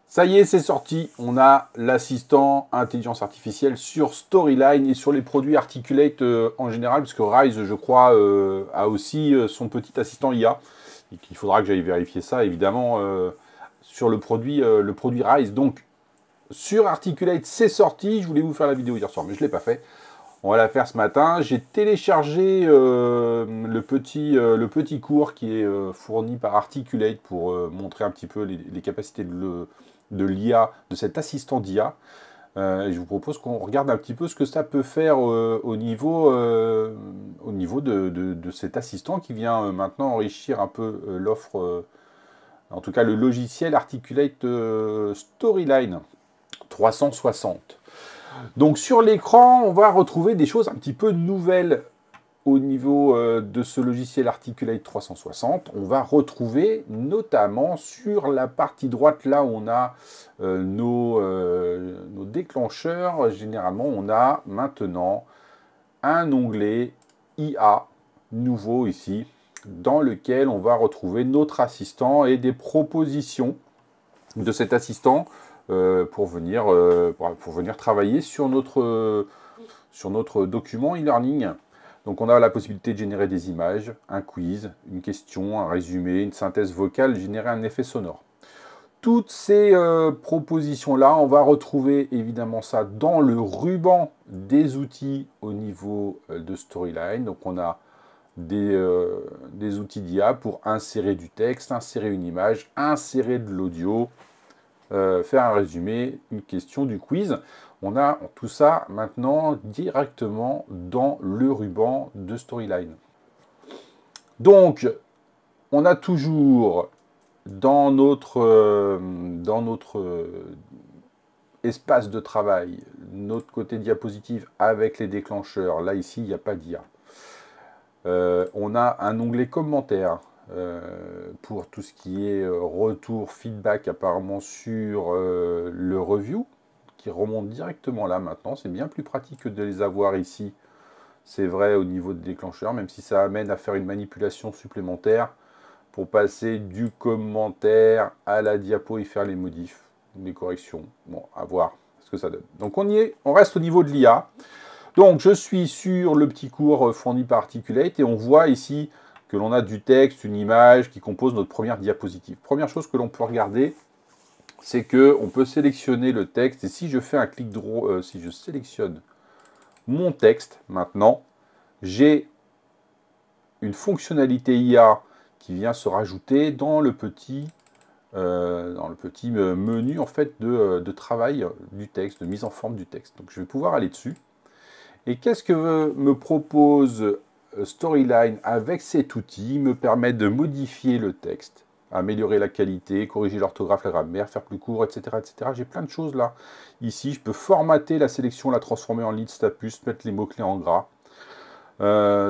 Ça y est, c'est sorti. On a l'assistant intelligence artificielle sur Storyline et sur les produits Articulate en général, parce que Rise, je crois, a aussi son petit assistant IA. Et qu'il faudra que j'aille vérifier ça, évidemment, sur le produit Rise. Donc, sur Articulate, c'est sorti. Je voulais vous faire la vidéo hier soir, mais je ne l'ai pas fait. On va la faire ce matin. J'ai téléchargé le petit cours qui est fourni par Articulate pour montrer un petit peu les capacités de l'IA, de cet assistant d'IA. Et je vous propose qu'on regarde un petit peu ce que ça peut faire au niveau de cet assistant qui vient maintenant enrichir un peu l'offre, en tout cas le logiciel Articulate Storyline 360. Donc sur l'écran, on va retrouver des choses un petit peu nouvelles au niveau de ce logiciel Articulate 360. On va retrouver notamment sur la partie droite, là où on a nos déclencheurs, généralement on a maintenant un onglet IA nouveau ici, dans lequel on va retrouver notre assistant et des propositions de cet assistant pour venir travailler sur notre document e-learning. Donc on a la possibilité de générer des images, un quiz, une question, un résumé, une synthèse vocale, générer un effet sonore. Toutes ces propositions-là, on va retrouver évidemment ça dans le ruban des outils au niveau de Storyline. Donc on a des outils d'IA pour insérer du texte, insérer une image, insérer de l'audio, faire un résumé, une question, du quiz. On a tout ça maintenant directement dans le ruban de Storyline. Donc, on a toujours dans notre espace de travail, notre côté diapositive avec les déclencheurs. Là, ici, il n'y a pas d'IA. On a un onglet commentaires pour tout ce qui est retour, feedback apparemment sur le review, qui remonte directement là maintenant. C'est bien plus pratique que de les avoir ici. C'est vrai au niveau de déclencheur, même si ça amène à faire une manipulation supplémentaire pour passer du commentaire à la diapo et faire les modifs, les corrections. Bon, à voir ce que ça donne. Donc on y est, on reste au niveau de l'IA. Donc je suis sur le petit cours fourni par Articulate et on voit ici que l'on a du texte, une image qui compose notre première diapositive. Première chose que l'on peut regarder, c'est qu'on peut sélectionner le texte. Et si je fais un clic droit, si je sélectionne mon texte maintenant, j'ai une fonctionnalité IA qui vient se rajouter dans le petit menu en fait de travail du texte, de mise en forme du texte. Donc je vais pouvoir aller dessus. Et qu'est-ce que me propose Storyline avec cet outil? Il me permet de modifier le texte, améliorer la qualité, corriger l'orthographe, la grammaire, faire plus court, etc. etc. J'ai plein de choses là. Ici, je peux formater la sélection, la transformer en liste à puce, mettre les mots-clés en gras.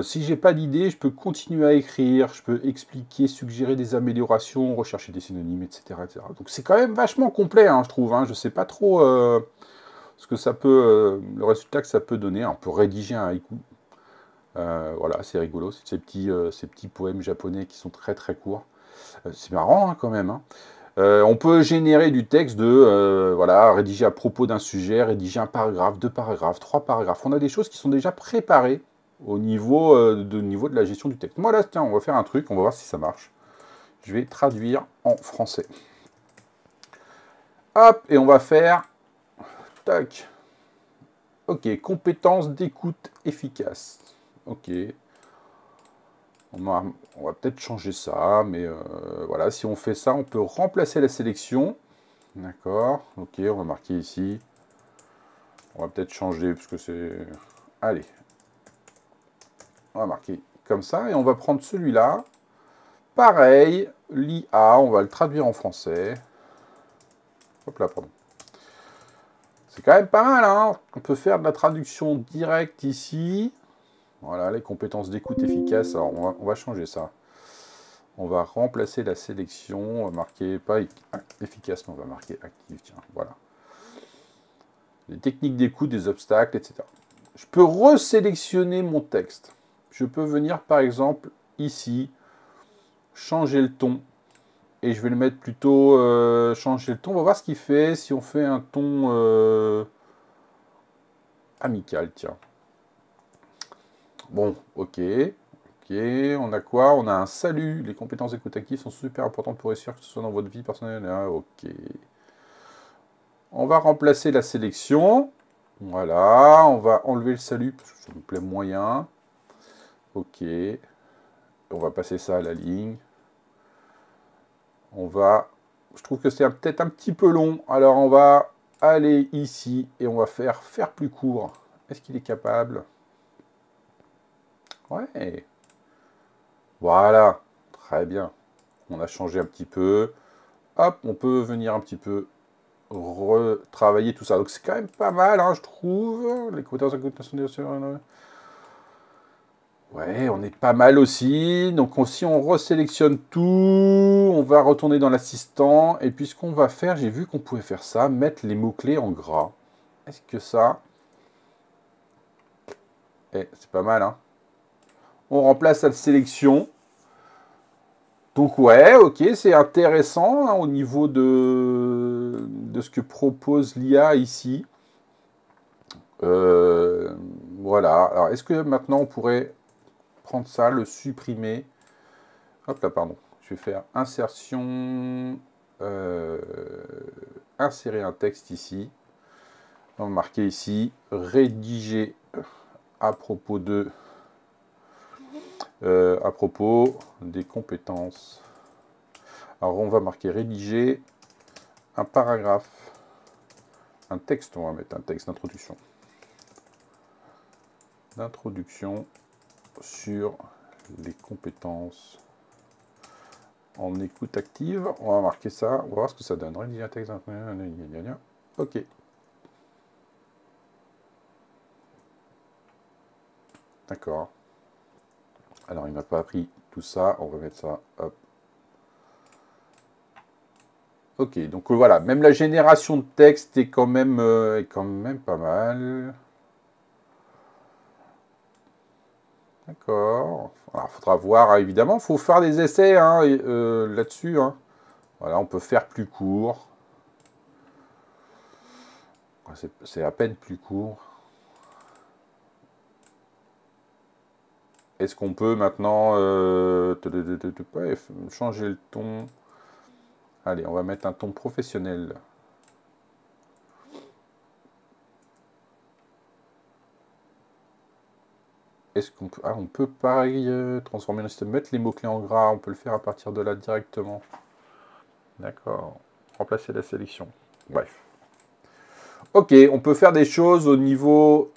Si j'ai pas d'idée, je peux continuer à écrire, je peux expliquer, suggérer des améliorations, rechercher des synonymes, etc. etc. Donc c'est quand même vachement complet, hein, je trouve. Hein. Je sais pas trop ce que ça peut, le résultat que ça peut donner. On peut rédiger un haïku. Voilà, c'est rigolo, ces petits poèmes japonais qui sont très très courts. C'est marrant hein, quand même. Hein. On peut générer du texte voilà, rédiger à propos d'un sujet, rédiger un paragraphe, 2 paragraphes, 3 paragraphes. On a des choses qui sont déjà préparées au niveau de la gestion du texte. Moi là, tiens, on va faire un truc, on va voir si ça marche. Je vais traduire en français. Hop, et on va faire... Tac. Ok, compétences d'écoute efficace. Ok. On va peut-être changer ça, mais voilà, si on fait ça, on peut remplacer la sélection. D'accord, ok, on va marquer ici. On va peut-être changer, parce que c'est... Allez. On va marquer comme ça, et on va prendre celui-là. Pareil, l'IA, on va le traduire en français. Hop là, pardon. C'est quand même pas mal, hein. On peut faire de la traduction directe ici. Voilà, les compétences d'écoute efficace. Alors, on va changer ça. On va remplacer la sélection. On va marquer, pas efficace, mais on va marquer active. Tiens, voilà. Les techniques d'écoute, des obstacles, etc. Je peux resélectionner mon texte. Je peux venir, par exemple, ici, changer le ton. Et je vais le mettre plutôt, changer le ton. On va voir ce qu'il fait si on fait un ton amical, tiens. Bon, ok. Ok, on a quoi? On a un salut. Les compétences d'écoute active sont super importantes pour réussir que ce soit dans votre vie personnelle. Ah, ok. On va remplacer la sélection. Voilà, on va enlever le salut parce que ça me plaît moyen. Ok. On va passer ça à la ligne. On va... Je trouve que c'est peut-être un petit peu long. Alors on va aller ici et on va faire plus court. Est-ce qu'il est capable? Ouais. Voilà. Très bien. On a changé un petit peu. Hop, on peut venir un petit peu retravailler tout ça. Donc c'est quand même pas mal, hein, je trouve. Les compétences de... Ouais, on est pas mal aussi. Donc si on resélectionne tout, on va retourner dans l'assistant. Et puis ce qu'on va faire, j'ai vu qu'on pouvait faire ça, mettre les mots-clés en gras. Est-ce que ça... c'est pas mal, hein. On remplace la sélection. Donc ouais, ok, c'est intéressant hein, au niveau de ce que propose l'IA ici. Voilà. Alors est-ce que maintenant on pourrait prendre ça, le supprimer? Hop là, pardon. Je vais faire insertion, insérer un texte ici. On va marquer ici, rédiger à propos des compétences. Alors on va marquer rédiger un paragraphe, un texte, on va mettre un texte d'introduction. D'introduction sur les compétences en écoute active. On va marquer ça, on va voir ce que ça donne. Rédiger un texte. Ok. D'accord. Alors, il m'a pas appris tout ça. On va mettre ça. Hop. Ok, donc voilà. Même la génération de texte est quand même pas mal. D'accord. Alors, il faudra voir, hein, évidemment. Il faut faire des essais hein, là-dessus. Hein. Voilà, on peut faire plus court. C'est à peine plus court. Est-ce qu'on peut maintenant changer le ton? Allez, on va mettre un ton professionnel. Est-ce qu'on peut... Ah, on peut pareil transformer le système, mettre les mots-clés en gras, on peut le faire à partir de là directement. D'accord. Remplacer la sélection. Bref. Ok, on peut faire des choses au niveau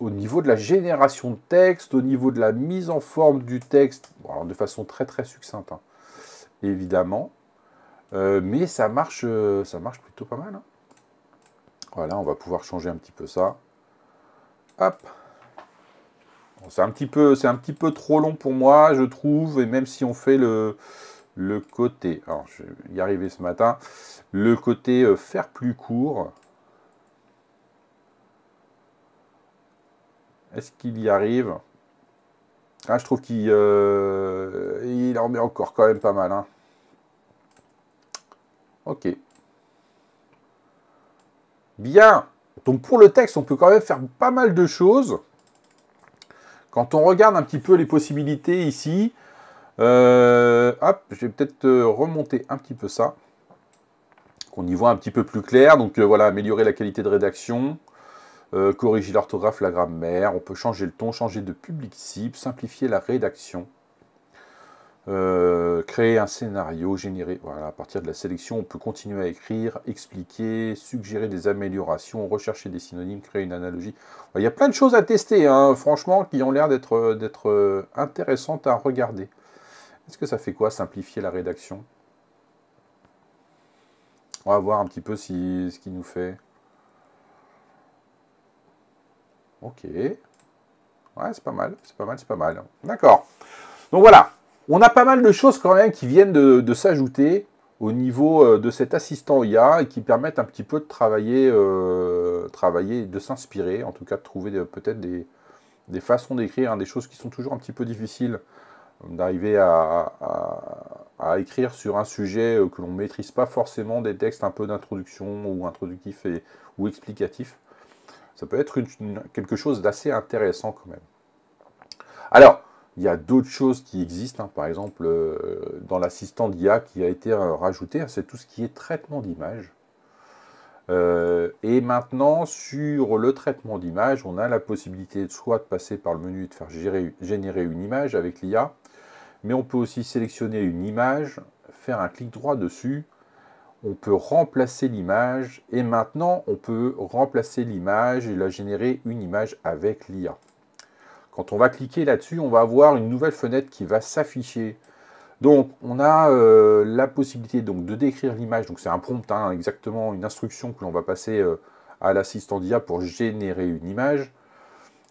de la génération de texte, au niveau de la mise en forme du texte, bon, alors de façon très très succincte, hein, évidemment. Mais ça marche plutôt pas mal. Hein. Voilà, on va pouvoir changer un petit peu ça. Hop. Bon, c'est un petit peu trop long pour moi, je trouve, et même si on fait le côté, alors je vais y arriver ce matin, le côté faire plus court. Est-ce qu'il y arrive? Ah, je trouve qu'il en met encore quand même pas mal. Hein. Ok. Bien. Donc pour le texte, on peut quand même faire pas mal de choses. Quand on regarde un petit peu les possibilités ici, hop, je vais peut-être remonter un petit peu ça. Qu'on y voit un petit peu plus clair. Donc voilà, améliorer la qualité de rédaction. Corriger l'orthographe, la grammaire, on peut changer le ton, changer de public cible, simplifier la rédaction, créer un scénario, générer, voilà, à partir de la sélection, on peut continuer à écrire, expliquer, suggérer des améliorations, rechercher des synonymes, créer une analogie. Il y a plein de choses à tester, hein, franchement, qui ont l'air d'être intéressantes à regarder. Est-ce que ça fait quoi, simplifier la rédaction? On va voir un petit peu ce qu'il nous fait. Ok. Ouais, c'est pas mal, c'est pas mal, c'est pas mal. D'accord. Donc voilà, on a pas mal de choses quand même qui viennent de s'ajouter au niveau de cet assistant IA et qui permettent un petit peu de travailler, de s'inspirer, en tout cas de trouver peut-être des façons d'écrire, hein, des choses qui sont toujours un petit peu difficiles d'arriver à écrire sur un sujet que l'on ne maîtrise pas forcément, des textes un peu d'introduction ou introductifs ou explicatifs. Ça peut être quelque chose d'assez intéressant quand même. Alors, il y a d'autres choses qui existent, hein. Par exemple, dans l'assistant d'IA qui a été rajouté, c'est tout ce qui est traitement d'image. Et maintenant, sur le traitement d'image, on a la possibilité soit de passer par le menu et de faire générer une image avec l'IA, mais on peut aussi sélectionner une image, faire un clic droit dessus, on peut remplacer l'image, et maintenant, on peut remplacer l'image et la générer une image avec l'IA. Quand on va cliquer là-dessus, on va avoir une nouvelle fenêtre qui va s'afficher. Donc, on a la possibilité donc, de décrire l'image. Donc, c'est un prompt, hein, exactement une instruction que l'on va passer à l'assistant d'IA pour générer une image.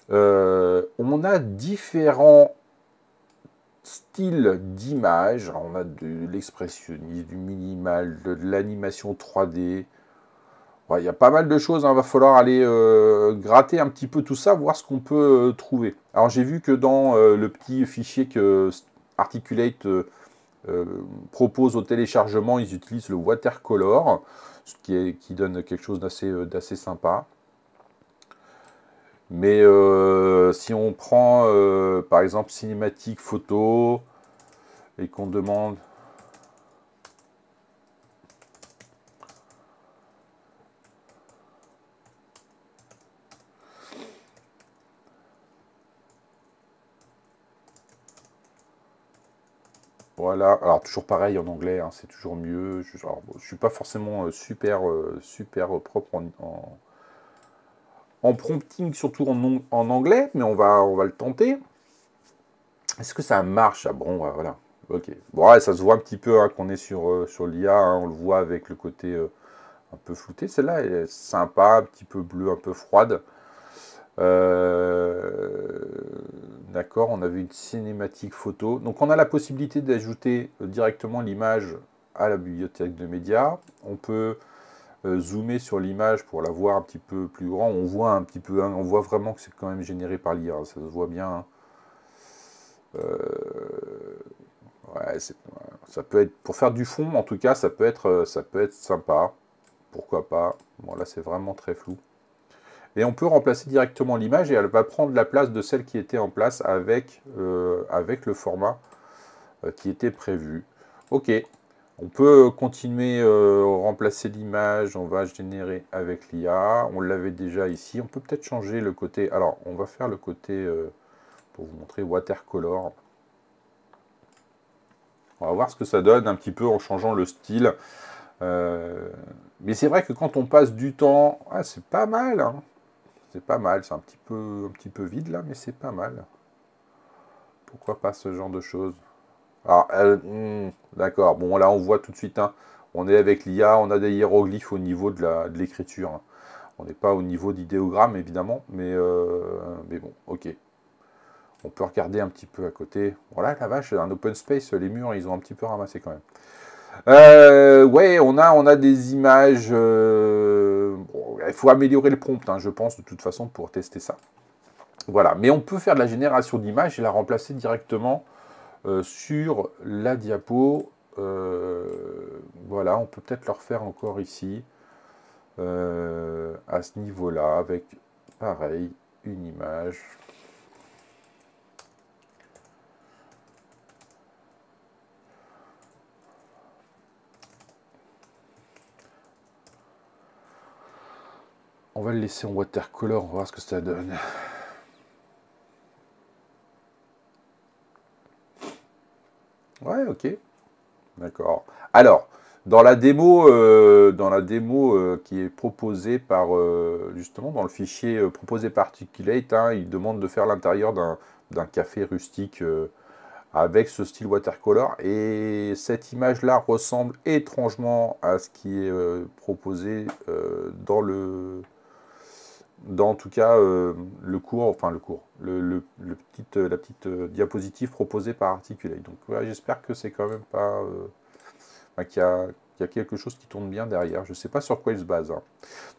On a différents styles d'image. On a de l'expressionnisme, du minimal, de l'animation 3D. Ouais, il y a pas mal de choses, hein. Il va falloir aller gratter un petit peu tout ça, voir ce qu'on peut trouver. Alors, j'ai vu que dans le petit fichier que Articulate propose au téléchargement, ils utilisent le watercolor, ce qui donne quelque chose d'assez sympa. Mais si on prend par exemple cinématique photo et qu'on demande voilà, alors toujours pareil en anglais, hein, c'est toujours mieux. Je ne suis pas forcément super propre en prompting, surtout en anglais, mais on va le tenter. Est-ce que ça marche? Ah bon, voilà. Ok. Bon, ouais, ça se voit un petit peu hein, qu'on est sur l'IA, hein, on le voit avec le côté un peu flouté. Celle-là est sympa, un petit peu bleue, un peu froide. D'accord, on avait une cinématique photo. Donc on a la possibilité d'ajouter directement l'image à la bibliothèque de médias. On peut zoomer sur l'image pour la voir un petit peu plus grand. On voit un petit peu, hein, on voit vraiment que c'est quand même généré par l'IA, ça se voit bien. Hein. Ouais, ça peut être, pour faire du fond, en tout cas, ça peut être sympa. Pourquoi pas. Bon, là, c'est vraiment très flou. Et on peut remplacer directement l'image et elle va prendre la place de celle qui était en place avec le format qui était prévu. Ok, on peut continuer remplacer l'image, on va générer avec l'IA, on l'avait déjà ici, on peut peut-être changer le côté, alors on va faire le côté, pour vous montrer, watercolor. On va voir ce que ça donne un petit peu en changeant le style. Mais c'est vrai que quand on passe du temps, ah, c'est pas mal, hein. C'est pas mal, c'est un petit peu vide là, mais c'est pas mal. Pourquoi pas ce genre de choses? Alors, d'accord, bon là on voit tout de suite, hein, on est avec l'IA, on a des hiéroglyphes au niveau de l'écriture. Hein. On n'est pas au niveau d'idéogramme évidemment, mais bon, ok. On peut regarder un petit peu à côté. Voilà, la vache, un open space, les murs, ils ont un petit peu ramassé quand même. Ouais, on a des images. Bon, il faut améliorer le prompt, hein, je pense, de toute façon, pour tester ça. Voilà, mais on peut faire de la génération d'images et la remplacer directement sur la diapo. Voilà, on peut peut-être le refaire encore ici, à ce niveau-là, avec, pareil, une image. On va le laisser en watercolor, on va voir ce que ça donne. Ouais, ok. D'accord. Alors, dans la démo qui est proposée par, justement, dans le fichier proposé par Articulate, hein, il demande de faire l'intérieur d'un café rustique avec ce style watercolor. Et cette image-là ressemble étrangement à ce qui est proposé dans en tout cas le cours, enfin le cours, la petite diapositive proposée par Articulate. Donc voilà, j'espère que c'est quand même pas qu'il y a quelque chose qui tourne bien derrière. Je ne sais pas sur quoi il se base. Hein.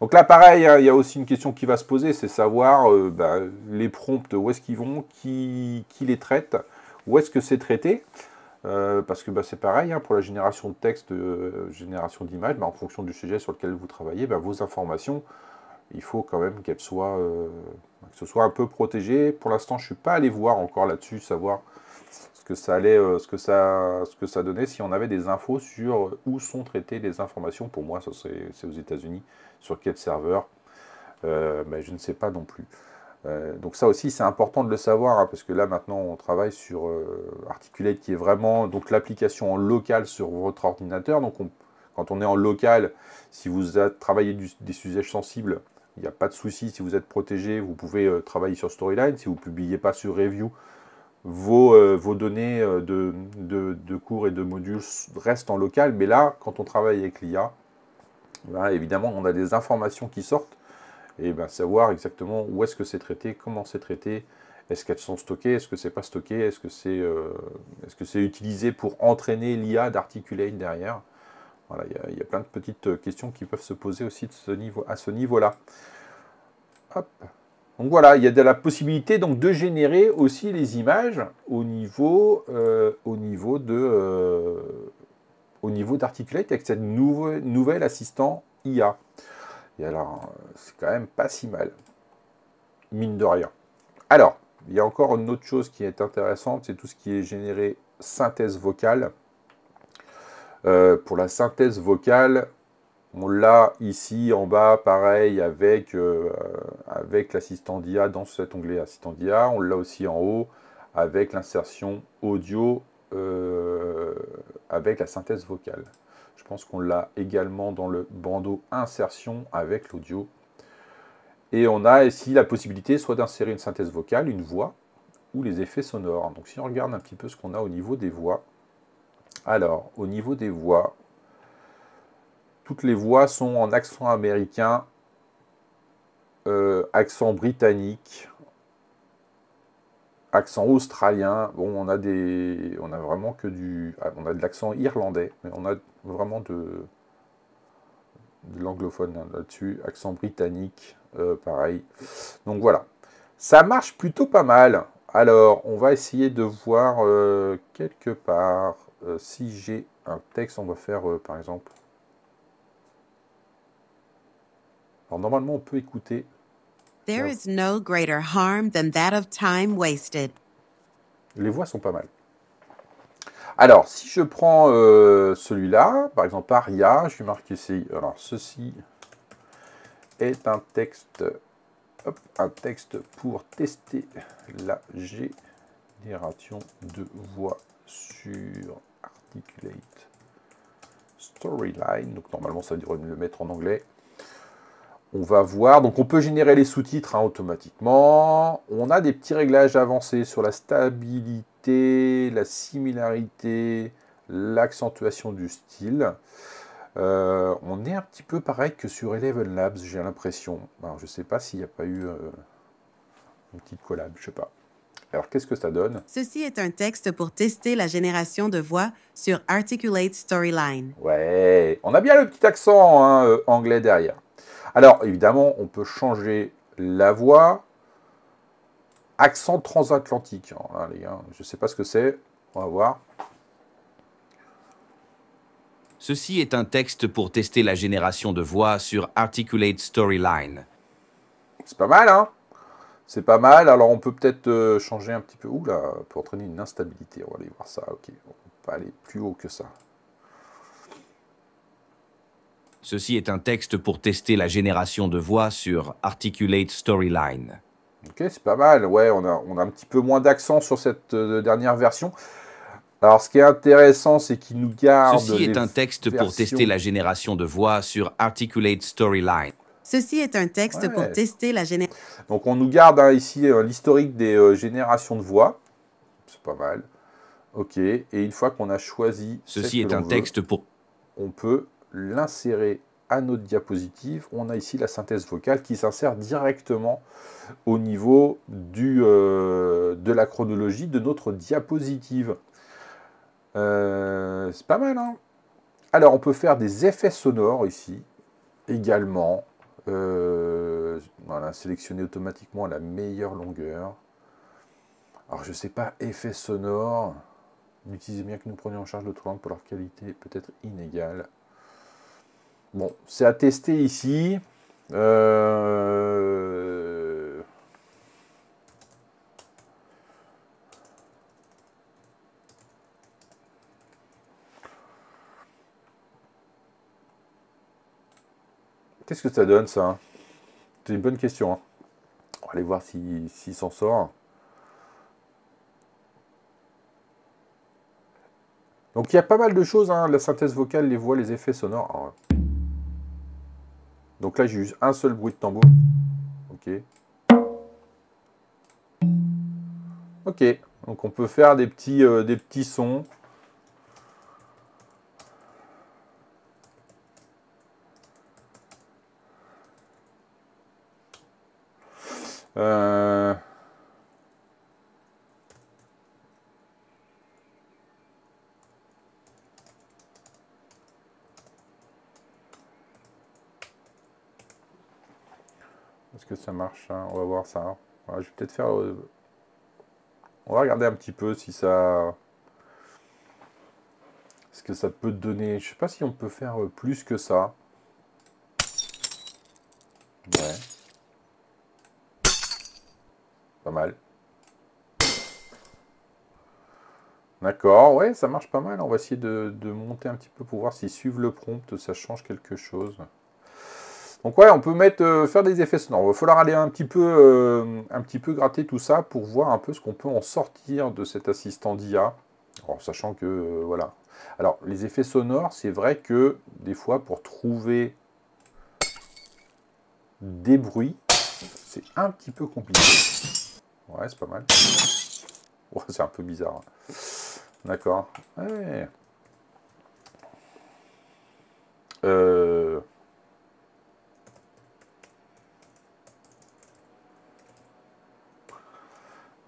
Donc là, pareil, hein, il y a aussi une question qui va se poser, c'est savoir les prompts, où est-ce qu'ils vont, qui les traite, où est-ce que c'est traité. Parce que c'est pareil, hein, pour la génération de texte, génération d'images, en fonction du sujet sur lequel vous travaillez, vos informations, il faut quand même qu'elles soient, que ce soit un peu protégé. Pour l'instant, je ne suis pas allé voir encore là-dessus, savoir ce que ça allait, ce que ça donnait, si on avait des infos sur où sont traitées les informations. Pour moi, c'est aux États-Unis, sur quel serveur, je ne sais pas non plus. Donc ça aussi, c'est important de le savoir, hein, parce que là, maintenant, on travaille sur Articulate, qui est vraiment l'application en local sur votre ordinateur. Donc, quand on est en local, si vous travaillez des sujets sensibles, il n'y a pas de souci. Si vous êtes protégé, vous pouvez travailler sur Storyline. Si vous ne publiez pas sur Review, vos données de cours et de modules restent en local. Mais là, quand on travaille avec l'IA, évidemment, on a des informations qui sortent. Et savoir exactement où est-ce que c'est traité, comment c'est traité, est-ce qu'elles sont stockées, est-ce que c'est pas stocké, est-ce que c'est utilisé pour entraîner l'IA d'Articulate derrière. Voilà, il y a plein de petites questions qui peuvent se poser aussi à ce niveau-là. Hop. Donc voilà, il y a de la possibilité donc de générer aussi les images au niveau d'Articulate avec cette nouvelle assistant IA. Et alors, c'est quand même pas si mal, mine de rien. Alors, il y a encore une autre chose qui est intéressante, c'est tout ce qui est généré synthèse vocale. Pour la synthèse vocale, on l'a ici en bas, pareil, avec l'assistant d'IA dans cet onglet assistant d'IA. On l'a aussi en haut avec l'insertion audio avec la synthèse vocale. Je pense qu'on l'a également dans le bandeau insertion avec l'audio. Et on a ici la possibilité soit d'insérer une synthèse vocale, une voix, ou les effets sonores. Donc si on regarde un petit peu ce qu'on a au niveau des voix. Alors, au niveau des voix, toutes les voix sont en accent américain, accent britannique, accent australien. Bon, on a vraiment que on a de l'accent irlandais, mais on a vraiment de l'anglophone là-dessus, accent britannique, pareil. Donc voilà, ça marche plutôt pas mal. Alors, on va essayer de voir quelque part si j'ai un texte, on va faire par exemple. Alors normalement, on peut écouter. There is no greater harm than that of time wasted. Les voix sont pas mal. Alors, si je prends celui-là, par exemple Aria, je vais marquer ici. Alors, ceci est un texte pour tester la génération de voix sur Articulate Storyline. Donc, normalement, ça devrait me le mettre en anglais. On va voir, donc on peut générer les sous-titres automatiquement. On a des petits réglages avancés sur la stabilité, la similarité, l'accentuation du style. On est un petit peu pareil que sur Eleven Labs, j'ai l'impression. Alors je ne sais pas s'il n'y a pas eu une petite collab, je ne sais pas. Alors qu'est-ce que ça donne? Ceci est un texte pour tester la génération de voix sur Articulate Storyline. Ouais, on a bien le petit accent anglais derrière. Alors, évidemment, on peut changer la voix. Accent transatlantique. Alors là, les gars, je ne sais pas ce que c'est. On va voir. Ceci est un texte pour tester la génération de voix sur Articulate Storyline. C'est pas mal, hein? C'est pas mal. Alors, on peut peut-être changer un petit peu. Ouh là, pour entraîner une instabilité. On va aller voir ça. Ok, on peut aller plus haut que ça. Ceci est un texte pour tester la génération de voix sur Articulate Storyline. Ok, c'est pas mal. Ouais, on a un petit peu moins d'accent sur cette dernière version. Alors, ce qui est intéressant, c'est qu'il nous garde. Ceci est un texte pour tester la génération de voix sur Articulate Storyline. Ceci est un texte pour tester la génération. Donc, on nous garde ici l'historique des générations de voix. C'est pas mal. Ok, et une fois qu'on a choisi. Ceci est un texte pour. On peut l'insérer à notre diapositive. On a ici la synthèse vocale qui s'insère directement au niveau de la chronologie de notre diapositive. C'est pas mal, hein? Alors, on peut faire des effets sonores ici, également. Voilà, sélectionner automatiquement la meilleure longueur. Alors, je sais pas, effet sonore. N'utilisez bien que nous prenions en charge l'autre langue pour leur qualité peut-être inégale. Bon, c'est à tester ici. Qu'est-ce que ça donne, ça? C'est une bonne question. Hein. On va aller voir s'il s'en sort. Donc, il y a pas mal de choses. Hein, la synthèse vocale, les voix, les effets sonores. Alors, donc là, j'ai juste un seul bruit de tambour. Ok. Ok. Donc, on peut faire des petits sons. Est-ce que ça marche hein? On va voir ça. Hein. Voilà, je vais peut-être faire... on va regarder un petit peu si ça... ce que ça peut donner. Je sais pas si on peut faire plus que ça. Ouais. Pas mal. D'accord, ouais, ça marche pas mal. On va essayer de monter un petit peu pour voir s'ils suivent le prompt, ça change quelque chose. Donc ouais, on peut mettre, faire des effets sonores. Il va falloir aller un petit peu gratter tout ça pour voir un peu ce qu'on peut en sortir de cet assistant d'IA. Alors, sachant que, voilà. Alors, les effets sonores, c'est vrai que, des fois, pour trouver des bruits, c'est un petit peu compliqué. Ouais, c'est pas mal. Ouais, c'est un peu bizarre. D'accord. Ouais.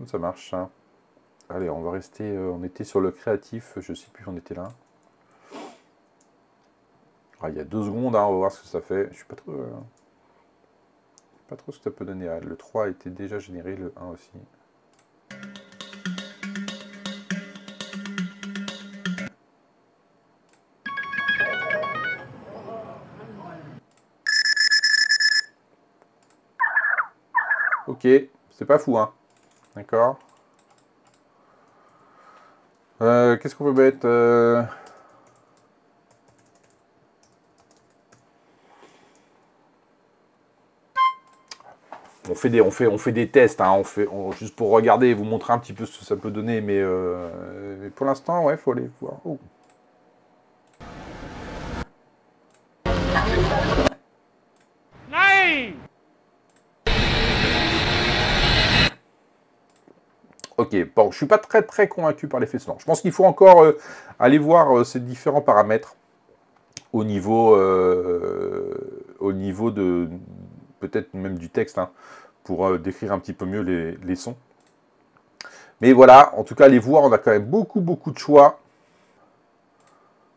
Ça marche. Hein. Allez, on va rester... on était sur le créatif. Je sais plus, on était là. Ah, il y a 2 secondes, hein, on va voir ce que ça fait. Je suis pas trop... pas trop ce que ça peut donner. Le 3 a été déjà généré, le 1 aussi. Ok, c'est pas fou, hein. D'accord. Qu'est-ce qu'on peut mettre on fait des tests, hein, juste pour regarder et vous montrer un petit peu ce que ça peut donner, mais pour l'instant, ouais, faut aller voir. Oh. Ok, bon, je suis pas très convaincu par l'effet sonore. Je pense qu'il faut encore aller voir ces différents paramètres au niveau de peut-être même du texte, hein, pour décrire un petit peu mieux les sons. Mais voilà, en tout cas, les voir, on a quand même beaucoup de choix.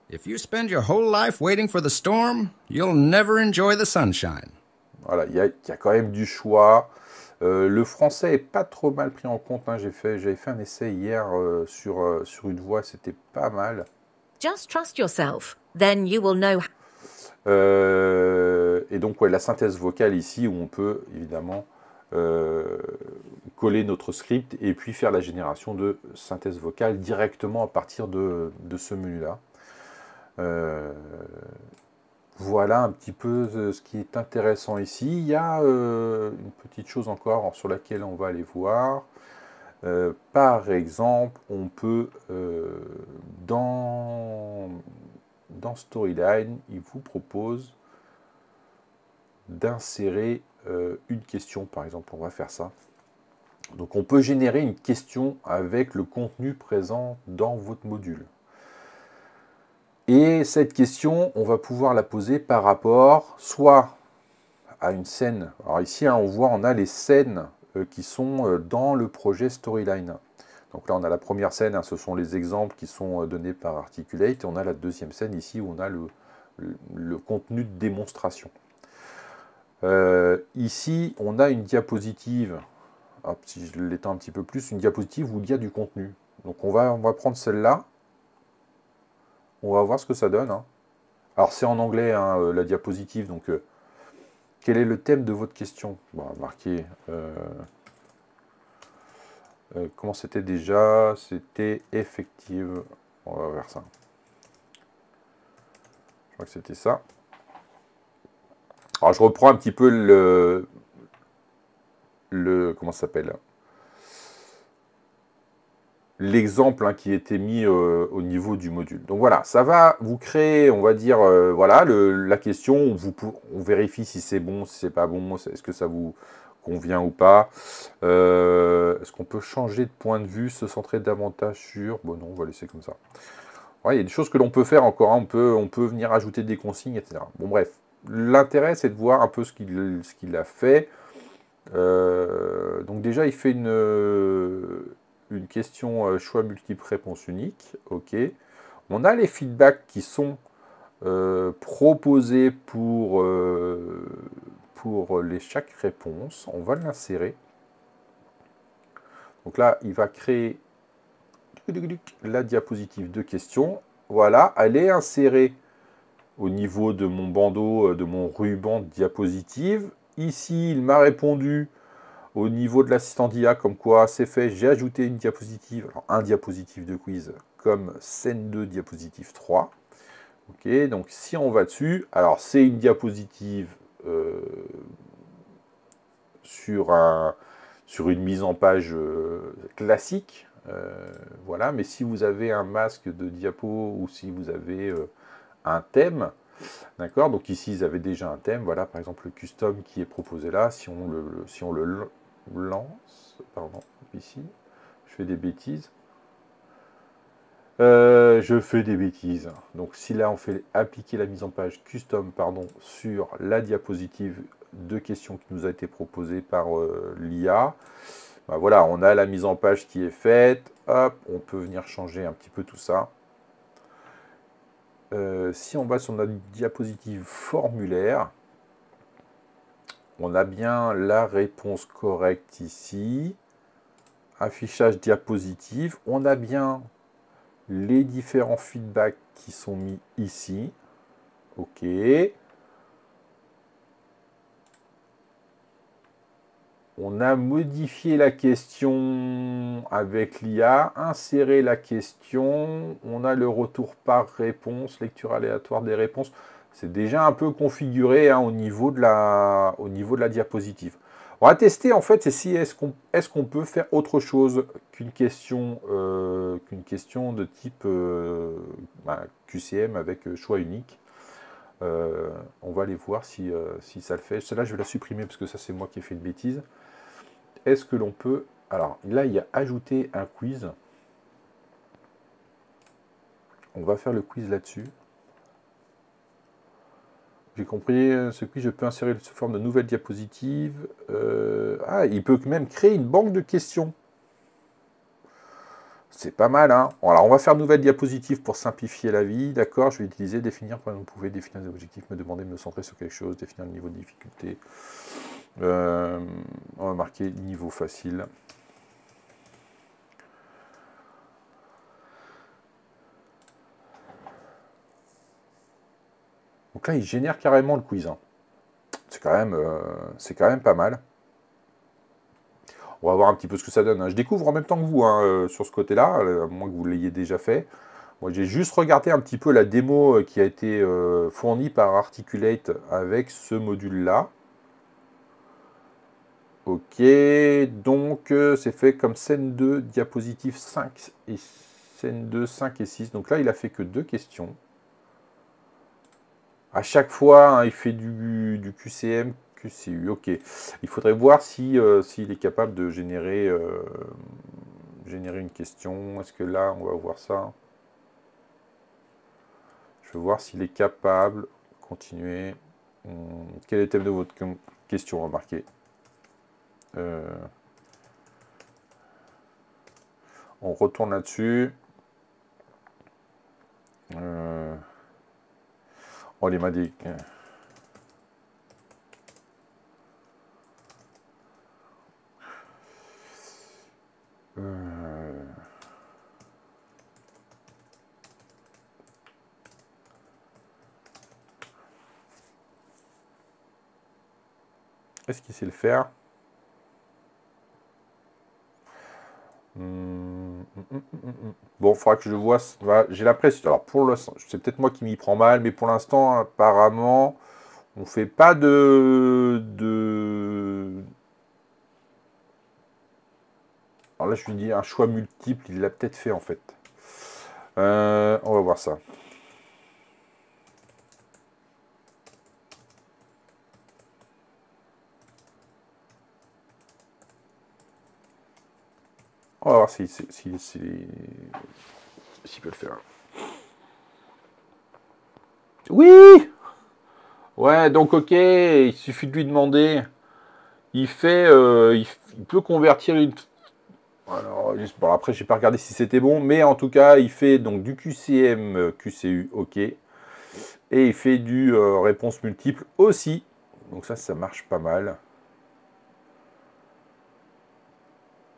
If you spend your whole life waiting for the storm, you'll never enjoy the sunshine. Voilà, il y a quand même du choix. Le français est pas trop mal pris en compte. Hein. J'avais fait un essai hier sur une voix, c'était pas mal. Just trust yourself, then you will know. Et donc, ouais, la synthèse vocale ici, où on peut évidemment coller notre script et puis faire la génération de synthèse vocale directement à partir de ce menu-là. Voilà un petit peu ce qui est intéressant ici. Il y a une petite chose encore sur laquelle on va aller voir. Par exemple, on peut, dans Storyline, il vous propose d'insérer une question, par exemple. On va faire ça. Donc on peut générer une question avec le contenu présent dans votre module. Et cette question, on va pouvoir la poser par rapport soit à une scène. Alors ici, hein, on voit, on a les scènes qui sont dans le projet Storyline. Donc là, on a la première scène, hein, ce sont les exemples qui sont donnés par Articulate. Et on a la deuxième scène ici où on a le contenu de démonstration. Ici, on a une diapositive hop, si je l'étends un petit peu plus, une diapositive où il y a du contenu. Donc on va prendre celle-là. On va voir ce que ça donne. Hein. Alors c'est en anglais, hein, la diapositive, donc quel est le thème de votre question? Bon, marqué. Comment c'était déjà? C'était effective. On va vers ça. Je crois que c'était ça. Alors je reprends un petit peu comment ça s'appelle? L'exemple hein, qui était mis au niveau du module. Donc voilà, ça va vous créer, on va dire, voilà, la question, on vérifie si c'est bon, si c'est pas bon, est-ce que ça vous convient ou pas. Est-ce qu'on peut changer de point de vue, se centrer davantage sur... Bon non, on va laisser comme ça. Ouais, il y a des choses que l'on peut faire encore, hein, on peut venir ajouter des consignes, etc. Bon bref, l'intérêt c'est de voir un peu ce qu'il a fait. Donc déjà, il fait une question choix multiple, réponse unique. Ok. On a les feedbacks qui sont proposés pour chaque réponse. On va l'insérer. Donc là, il va créer la diapositive de questions. Voilà, elle est insérée au niveau de mon bandeau, de mon ruban de diapositive. Ici, il m'a répondu au niveau de l'assistant d'IA, comme quoi c'est fait, j'ai ajouté une diapositive, alors un diapositive de quiz, comme scène 2, diapositive 3. Ok, donc si on va dessus, alors c'est une diapositive sur une mise en page classique, voilà, mais si vous avez un masque de diapo ou si vous avez un thème, d'accord, donc ici ils avaient déjà un thème, voilà, par exemple le custom qui est proposé là, si on le lance, pardon, ici, je fais des bêtises. Je fais des bêtises. Donc si là on fait appliquer la mise en page custom, pardon, sur la diapositive de questions qui nous a été proposée par l'IA, ben voilà, on a la mise en page qui est faite. Hop, on peut venir changer un petit peu tout ça. Si on va sur notre diapositive formulaire, on a bien la réponse correcte ici. Affichage diapositive. On a bien les différents feedbacks qui sont mis ici. OK. On a modifié la question avec l'IA, inséré la question, on a le retour par réponse, lecture aléatoire des réponses. C'est déjà un peu configuré hein, au niveau de la diapositive. On va tester en fait si est-ce qu'on peut faire autre chose qu'une question de type QCM avec choix unique. On va aller voir si ça le fait. Celle-là, je vais la supprimer parce que ça, c'est moi qui ai fait une bêtise. Est-ce que l'on peut... Alors, là, il y a ajouter un quiz. On va faire le quiz là-dessus. J'ai compris, ce quiz, je peux insérer sous forme de nouvelle diapositive. Il peut même créer une banque de questions. C'est pas mal, hein. Alors, on va faire nouvelle diapositive pour simplifier la vie. D'accord, je vais utiliser définir. Vous pouvez définir des objectifs, me demander de me centrer sur quelque chose, définir le niveau de difficulté. On va marquer niveau facile. Donc là, il génère carrément le quiz. Hein. C'est quand même pas mal. On va voir un petit peu ce que ça donne. Hein. Je découvre en même temps que vous hein, sur ce côté-là, à moins que vous l'ayez déjà fait. Moi, j'ai juste regardé un petit peu la démo qui a été fournie par Articulate avec ce module-là. Ok, donc c'est fait comme scène 2, diapositive 5 et scène 2, 5 et 6. Donc là, il a fait que 2 questions. À chaque fois, hein, il fait du QCM, QCU. Ok, il faudrait voir s'il est capable de générer une question. Est-ce que là, on va voir ça? Je veux voir s'il est capable. Continuer. Quel est le thème de votre question? Remarquez. On retourne là-dessus. Oh, les madiques. Est-ce qu'il sait le faire? Bon, il faudra que je vois. J'ai l'impression. Alors, pour l'instant, c'est peut-être moi qui m'y prends mal, mais pour l'instant, apparemment, on fait pas Alors là, je lui dis un choix multiple. Il l'a peut-être fait, en fait. On va voir ça. On va voir s'il peut le faire. Oui! Ouais, donc ok, il suffit de lui demander. Il fait, il peut convertir une. Alors, bon, après, j'ai pas regardé si c'était bon, mais en tout cas, il fait donc du QCM, QCU, ok, et il fait du réponse multiple aussi. Donc ça marche pas mal.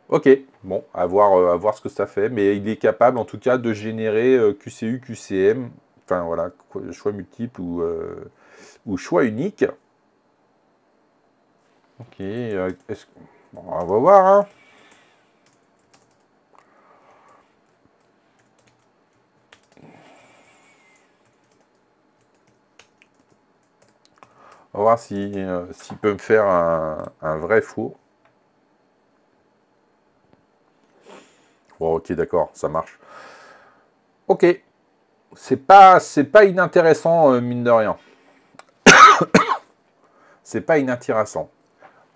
Ok, bon, à voir ce que ça fait, mais il est capable en tout cas de générer QCU, QCM, enfin voilà, choix multiple ou choix unique. Ok, bon, on va voir, hein. On va voir s'il peut me faire un vrai four. Bon, ok, d'accord, ça marche. Ok, c'est pas inintéressant, mine de rien. C'est pas inintéressant.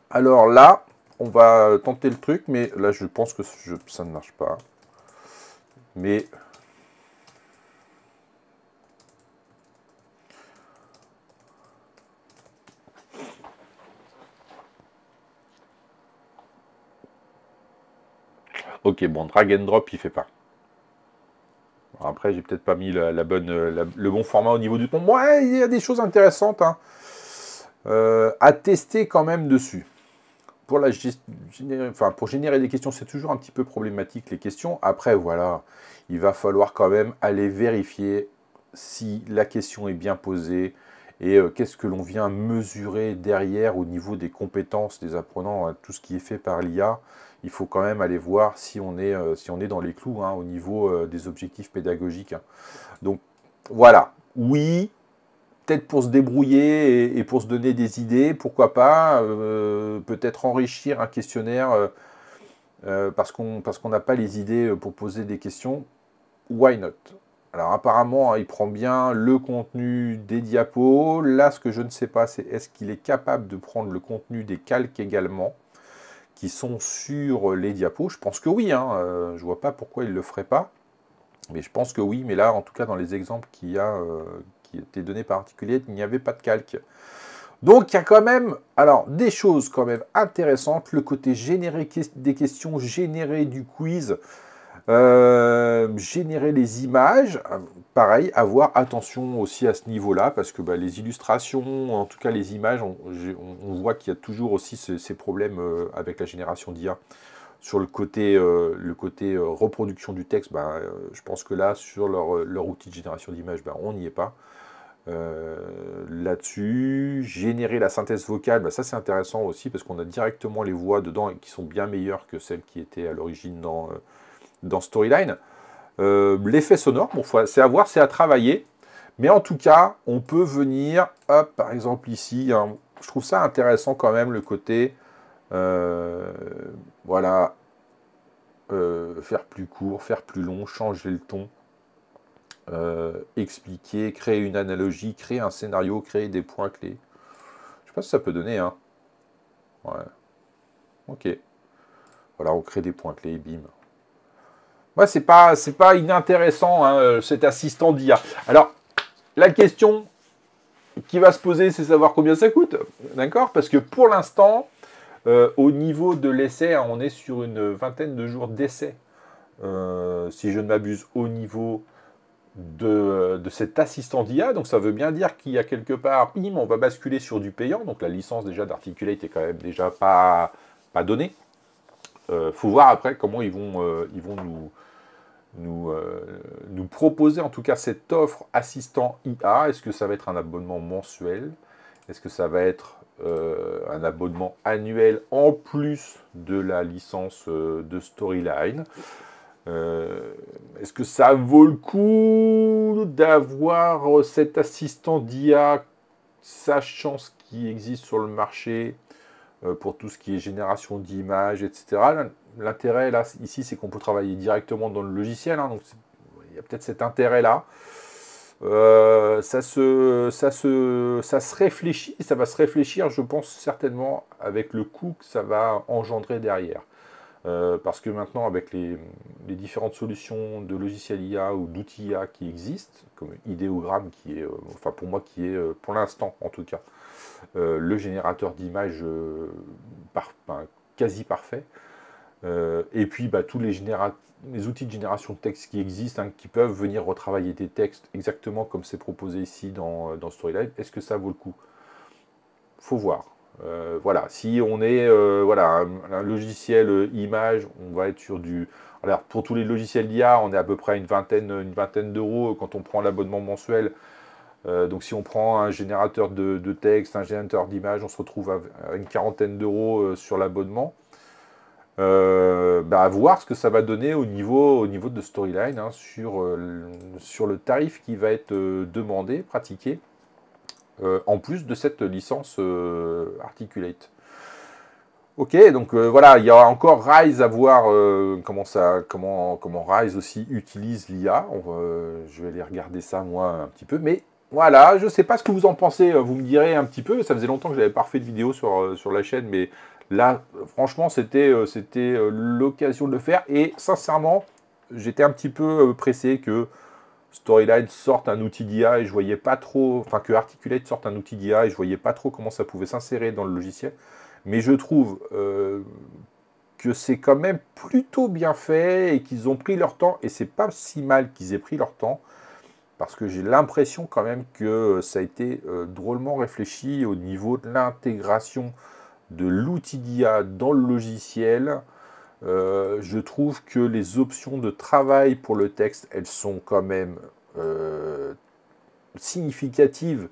Alors là, on va tenter le truc, mais là, je pense que ça ne marche pas. Mais... Ok, bon, drag and drop, il fait pas. Alors après, j'ai peut-être pas mis le bon format au niveau du pont. Ouais, il y a des choses intéressantes hein, à tester quand même dessus. Pour générer des questions, c'est toujours un petit peu problématique les questions. Après, voilà, il va falloir quand même aller vérifier si la question est bien posée et qu'est-ce que l'on vient mesurer derrière au niveau des compétences des apprenants, hein, tout ce qui est fait par l'IA. Il faut quand même aller voir si on est dans les clous hein, au niveau des objectifs pédagogiques. Hein. Donc voilà, oui, peut-être pour se débrouiller et pour se donner des idées, pourquoi pas, peut-être enrichir un questionnaire parce qu'on n'a pas les idées pour poser des questions, why not? Alors apparemment, il prend bien le contenu des diapos. Là, ce que je ne sais pas, c'est est-ce qu'il est capable de prendre le contenu des calques également, qui sont sur les diapos. Je pense que oui, hein, je ne vois pas pourquoi il ne le ferait pas. Mais je pense que oui, mais là, en tout cas, dans les exemples qui étaient donnés par Articulate, il n'y avait pas de calque. Donc, il y a quand même, alors, des choses quand même intéressantes. Le côté générer des questions, générer du quiz, générer les images. Pareil, avoir attention aussi à ce niveau-là, parce que les illustrations, en tout cas les images, on voit qu'il y a toujours aussi ces problèmes avec la génération d'IA. Sur le côté reproduction du texte, je pense que là, sur leur outil de génération d'images, on n'y est pas. Là-dessus, générer la synthèse vocale, ça c'est intéressant aussi, parce qu'on a directement les voix dedans et qui sont bien meilleures que celles qui étaient à l'origine dans Storyline. L'effet sonore, bon, c'est à voir, c'est à travailler. Mais en tout cas, on peut venir, hop, par exemple ici, hein, je trouve ça intéressant quand même, le côté... voilà, faire plus court, faire plus long, changer le ton, expliquer, créer une analogie, créer un scénario, créer des points clés. Je sais pas si ça peut donner, hein. Ouais. Ok. Voilà, on crée des points clés, bim. Ouais, c'est pas inintéressant, hein, cet assistant d'IA. Alors, la question qui va se poser, c'est savoir combien ça coûte. D'accord? Parce que pour l'instant... au niveau de l'essai, hein, on est sur une vingtaine de jours d'essai, si je ne m'abuse, au niveau de cet assistant d'IA. Donc ça veut bien dire qu'il y a quelque part, bim, on va basculer sur du payant. Donc la licence déjà d'Articulate est quand même déjà pas donnée. Faut voir après comment ils vont nous proposer en tout cas cette offre assistant IA. Est-ce que ça va être un abonnement mensuel? Est-ce que ça va être un abonnement annuel en plus de la licence de Storyline. Est-ce que ça vaut le coup d'avoir cet assistant d'IA, sachant ce qui existe sur le marché pour tout ce qui est génération d'images, etc. L'intérêt, là, ici, c'est qu'on peut travailler directement dans le logiciel, hein, donc il y a peut-être cet intérêt-là. Ça se réfléchit, ça va se réfléchir, je pense, certainement, avec le coût que ça va engendrer derrière. Parce que maintenant, avec les différentes solutions de logiciels IA ou d'outils IA qui existent, comme Ideogram, qui est, enfin pour moi, qui est, pour l'instant en tout cas, le générateur d'images quasi parfait, et puis tous les outils de génération de texte qui existent, hein, qui peuvent venir retravailler des textes exactement comme c'est proposé ici dans Storyline. Est-ce que ça vaut le coup? Faut voir. Voilà, si on est voilà, un logiciel image, on va être sur du... Alors, pour tous les logiciels d'IA, on est à peu près à une vingtaine d'euros quand on prend l'abonnement mensuel. Donc si on prend un générateur de texte, un générateur d'image, on se retrouve à une quarantaine d'euros sur l'abonnement. À voir ce que ça va donner au niveau de Storyline, hein, sur le tarif qui va être demandé, pratiqué, en plus de cette licence Articulate. Ok, donc voilà, il y aura encore Rise à voir comment Rise aussi utilise l'IA. Je vais aller regarder ça moi un petit peu, mais voilà, je ne sais pas ce que vous en pensez, vous me direz un petit peu. Ça faisait longtemps que je n'avais pas refait de vidéo sur la chaîne, mais là, franchement, c'était l'occasion de le faire. Et sincèrement, j'étais un petit peu pressé que Storyline sorte un outil d'IA et je voyais pas trop, enfin que Articulate sorte un outil d'IA et je voyais pas trop comment ça pouvait s'insérer dans le logiciel. Mais je trouve que c'est quand même plutôt bien fait et qu'ils ont pris leur temps. Et c'est pas si mal qu'ils aient pris leur temps, parce que j'ai l'impression quand même que ça a été drôlement réfléchi au niveau de l'intégration de l'outil d'IA dans le logiciel. Je trouve que les options de travail pour le texte, elles sont quand même significatives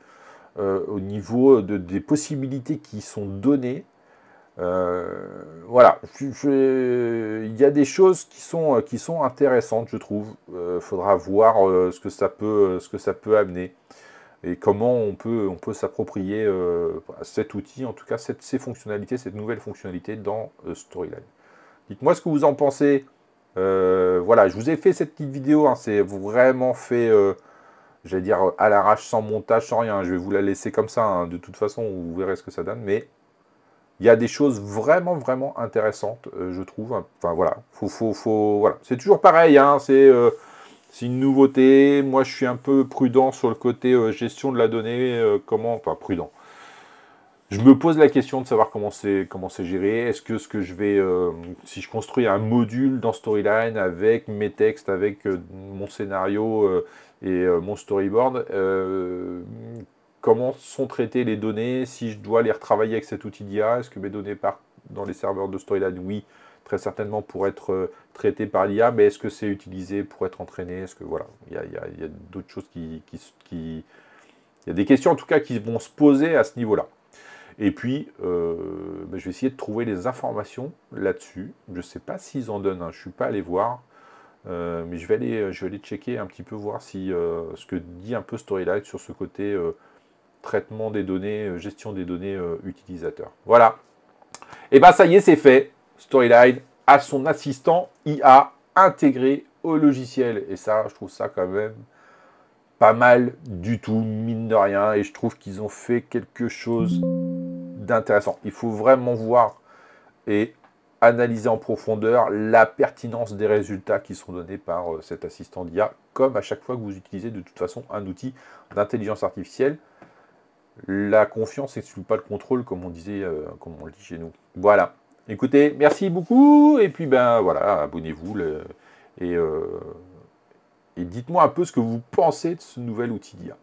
au niveau des possibilités qui sont données. Voilà, il y a des choses qui sont intéressantes, je trouve. Faudra voir ce que ça peut amener et comment on peut s'approprier cet outil, en tout cas ces fonctionnalités, cette nouvelle fonctionnalité dans Storyline. Dites-moi ce que vous en pensez. Voilà, je vous ai fait cette petite vidéo, hein, c'est vraiment fait, j'allais dire, à l'arrache, sans montage, sans rien. Je vais vous la laisser comme ça, hein, de toute façon, vous verrez ce que ça donne. Mais il y a des choses vraiment, vraiment intéressantes, je trouve. Enfin, voilà, voilà. C'est toujours pareil, hein, c'est une nouveauté. Moi, je suis un peu prudent sur le côté gestion de la donnée. Enfin, prudent. Je me pose la question de savoir comment c'est géré. Est-ce que je vais, si je construis un module dans Storyline avec mes textes, avec mon scénario et mon storyboard, comment sont traitées les données? Si je dois les retravailler avec cet outil d'IA, est-ce que mes données partent dans les serveurs de Storyline? Oui, très certainement pour être traitées par l'IA, mais est-ce que c'est utilisé pour être entraîné? Est-ce que voilà, il y a d'autres choses il y a des questions en tout cas qui vont se poser à ce niveau-là. Et puis, je vais essayer de trouver les informations là-dessus. Je ne sais pas s'ils en donnent, hein. Je ne suis pas allé voir. Mais je vais aller checker un petit peu, voir si ce que dit un peu Storyline sur ce côté traitement des données, gestion des données utilisateurs. Voilà. Et bien ça y est, c'est fait. Storyline a son assistant IA intégré au logiciel. Et ça, je trouve ça quand même pas mal du tout, mine de rien. Et je trouve qu'ils ont fait quelque chose d'intéressant. Il faut vraiment voir et analyser en profondeur la pertinence des résultats qui sont donnés par cet assistant d'IA, comme à chaque fois que vous utilisez de toute façon un outil d'intelligence artificielle. La confiance n'exclut pas le contrôle, comme on disait, comme on le dit chez nous. Voilà. Écoutez, merci beaucoup, et puis ben voilà, abonnez-vous et dites-moi un peu ce que vous pensez de ce nouvel outil d'IA.